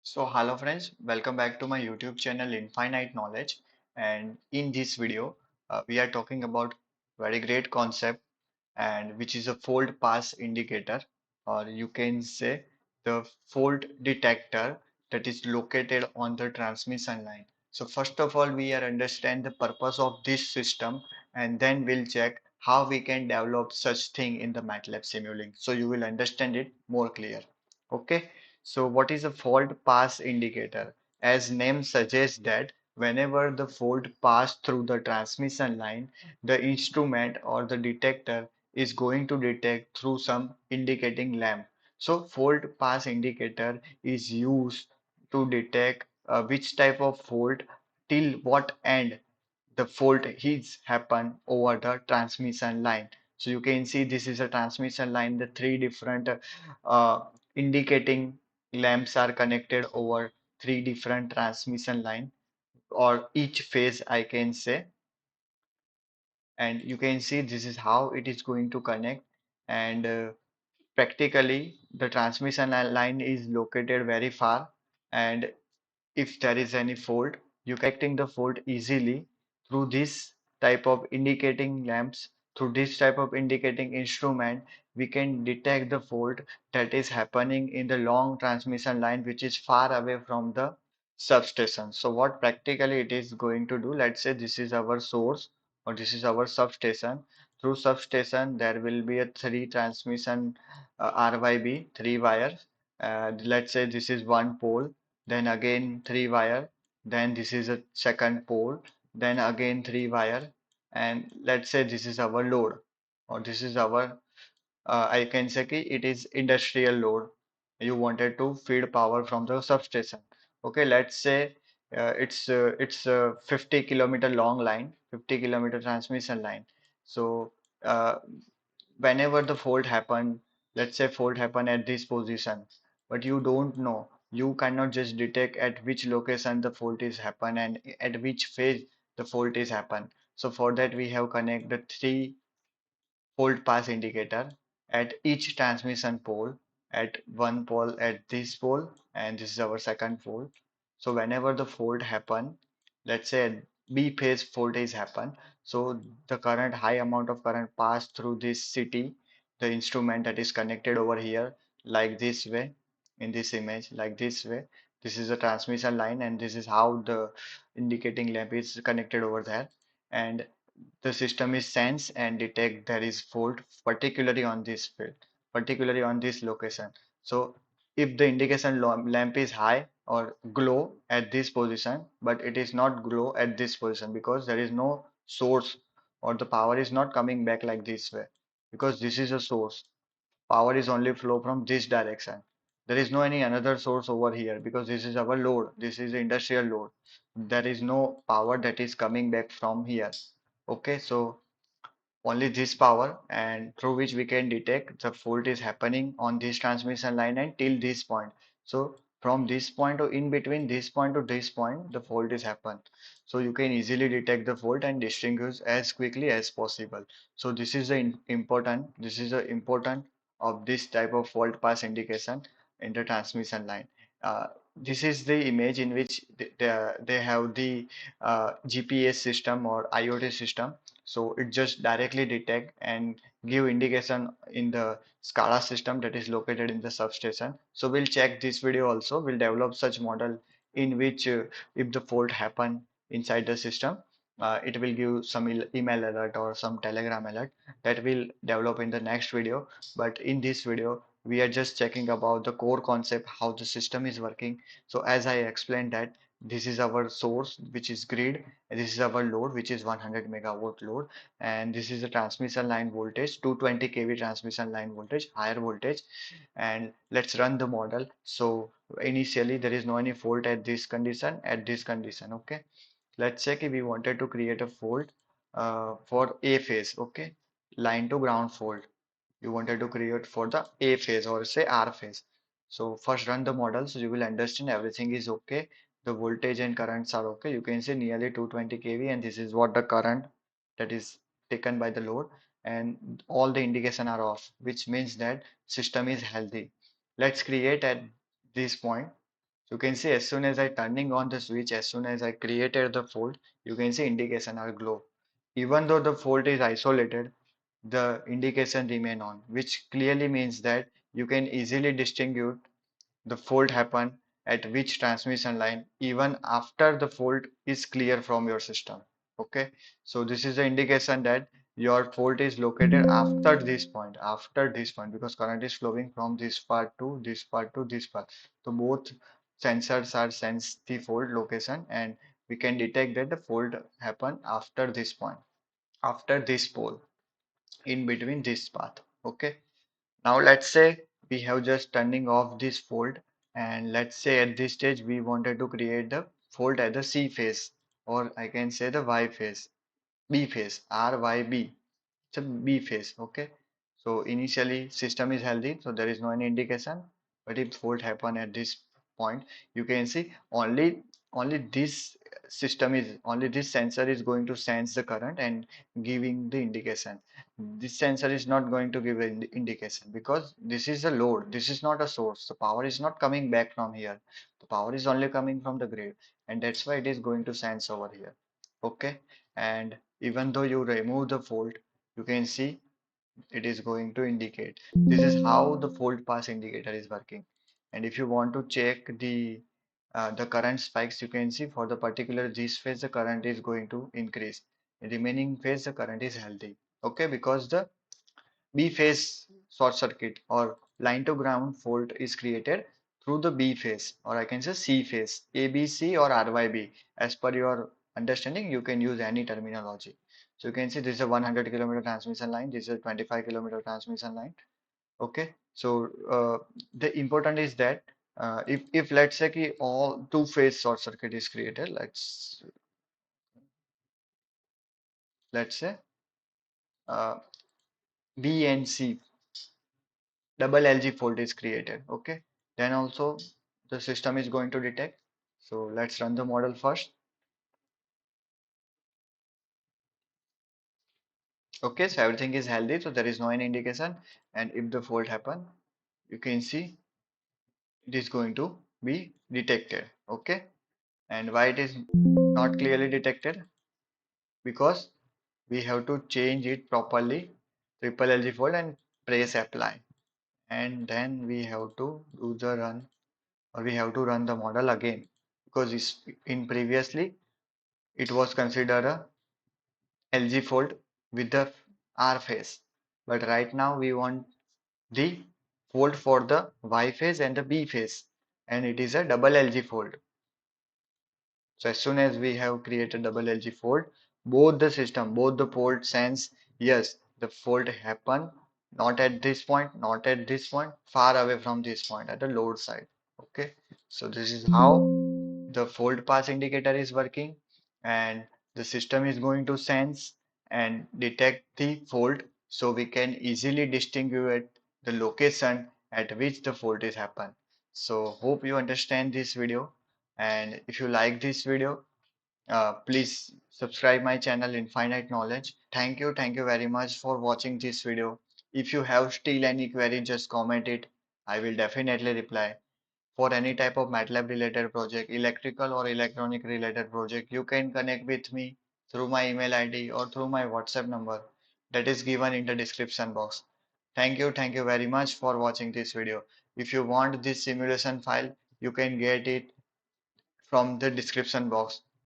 So hello friends, welcome back to my YouTube channel Infinite Knowledge, and in this video we are talking about very great concept and which is a fault path indicator, or you can say the fault detector that is located on the transmission line. So first of all we are understand the purpose of this system, and then we'll check how we can develop such thing in the MATLAB Simulink, so you will understand it more clear. Okay, so what is a fault path indicator? As name suggests that whenever the fault pass through the transmission line, the instrument or the detector is going to detect through some indicating lamp. So fault path indicator is used to detect which type of fault till what end the fault is happen over the transmission line. So you can see this is a transmission line. The three different indicating lamps are connected over three different transmission line, or each phase I can say, and you can see this is how it is going to connect. And practically the transmission line is located very far, and if there is any fault, you can detecting the fault easily through this type of indicating lamps. Through this type of indicating instrument, we can detect the fault that is happening in the long transmission line, which is far away from the substation. So what practically it is going to do, let's say this is our source or this is our substation. Through substation, there will be a three transmission RYB, three wires. Let's say this is one pole, then again three wire, then this is a second pole, then again three wire, and let's say this is our load, or this is our I can say ki it is industrial load. You wanted to feed power from the substation. Okay, let's say it's a 50-kilometer long line, 50-kilometer transmission line. So uh, whenever the fault happen, let's say fault happen at this position, but you don't know, you cannot just detect at which location the fault is happen and at which phase the fault is happen. So for that we have connect the three fault path indicator at each transmission pole, at one pole at this pole, and this is our second pole. So whenever the fault happen, let's say B phase fault is happen, so the current, high amount of current pass through this city, the instrument that is connected over here, like this way, in this image, like this way. This is a transmission line, and this is how the indicating lamp is connected over there. And the system is sense and detect there is fault particularly on this field, particularly on this location. So if the indication lamp is high or glow at this position, but it is not glow at this position because there is no source, or the power is not coming back like this way, because this is a source. Power is only flow from this direction. There is no any another source over here because this is our load. This is the industrial load. There is no power that is coming back from here. Okay, so only this power, and through which we can detect the fault is happening on this transmission line and till this point. So from this point or in between this point to this point, the fault is happen. So you can easily detect the fault and distinguish as quickly as possible. So this is the important of this type of fault path indication in the transmission line. uh, this is the image in which they have the GPS system or IoT system. So it just directly detect and give indication in the SCADA system that is located in the substation. So we'll check this video also. We'll develop such model in which if the fault happen inside the system, it will give some email alert or some telegram alert that will develop in the next video. But in this video, we are just checking about the core concept, how the system is working. So as I explained that this is our source, which is grid, and this is our load, which is 100 megawatt load, and this is the transmission line voltage, 220 kV transmission line voltage, higher voltage. And let's run the model. So initially there is no any fault at this condition, at this condition. Okay, let's say we wanted to create a fault for A phase. Okay, line to ground fault you wanted to create for the A phase or say R phase. So first run the model so you will understand everything is okay. The voltage and currents are okay. You can see nearly 220 kV, and this is what the current that is taken by the load, and all the indication are off, which means that system is healthy. Let's create at this point. You can see as soon as I turning on the switch, as soon as I created the fault, you can see indication are glow. Even though the fault is isolated, the indication remain on, which clearly means that you can easily distinguish the fault happen at which transmission line even after the fault is clear from your system. Okay, so this is the indication that your fault is located after this point, because current is flowing from this part to this part to this part. So both sensors are sense the fault location, and we can detect that the fault happen after this point, after this pole, in between this path. Okay, now let's say we have just turning off this fault, and let's say at this stage we wanted to create the fault at the C phase, or I can say the Y phase, B phase, RYB. It's a B phase. Okay, so initially system is healthy, so there is no any indication. But if fault happen at this point, you can see only this system is only this sensor is going to sense the current and giving the indication. This sensor is not going to give an indication because this is a load, this is not a source. The power is not coming back from here, the power is only coming from the grid, and that's why it is going to sense over here. Okay, and even though you remove the fault, you can see it is going to indicate. This is how the fault path indicator is working. And if you want to check the current spikes, you can see for the particular this phase the current is going to increase. In remaining phase the current is healthy. Okay, because the B phase short circuit or line to ground fault is created through the B phase, or I can say C phase, ABC or RYB. As per your understanding, you can use any terminology. So you can see this is a 100-kilometer transmission line, this is a 25-kilometer transmission line. Okay, so the important is that if let's say ki all two phase short circuit is created, let's say uh, B and C double LG fault is created. Okay, then also the system is going to detect. So let's run the model first. Okay, so everything is healthy, so there is no any indication. And if the fault happen, you can see it is going to be detected. Okay, and why it is not clearly detected? Because we have to change it properly, triple LG fault, and press apply, and then we have to do the run, or we have to run the model again, because in previously it was considered a LG fault with the R phase, but right now we want the fault for the Y phase and the B phase, and it is a double LG fault. So as soon as we have created double LG fault, both the port sense, yes, the fault happen not at this point, not at this point, far away from this point at the load side. Okay, so this is how the fault path indicator is working, and the system is going to sense and detect the fault, so we can easily distinguish the location at which the fault is happen. So hope you understand this video, and if you like this video, please subscribe my channel Infinite Knowledge. Thank you very much for watching this video. If you have still any query, just comment it, I will definitely reply. For any type of MATLAB related project, electrical or electronic related project, you can connect with me through my email ID or through my WhatsApp number that is given in the description box. Thank you very much for watching this video. If you want this simulation file, you can get it from the description box.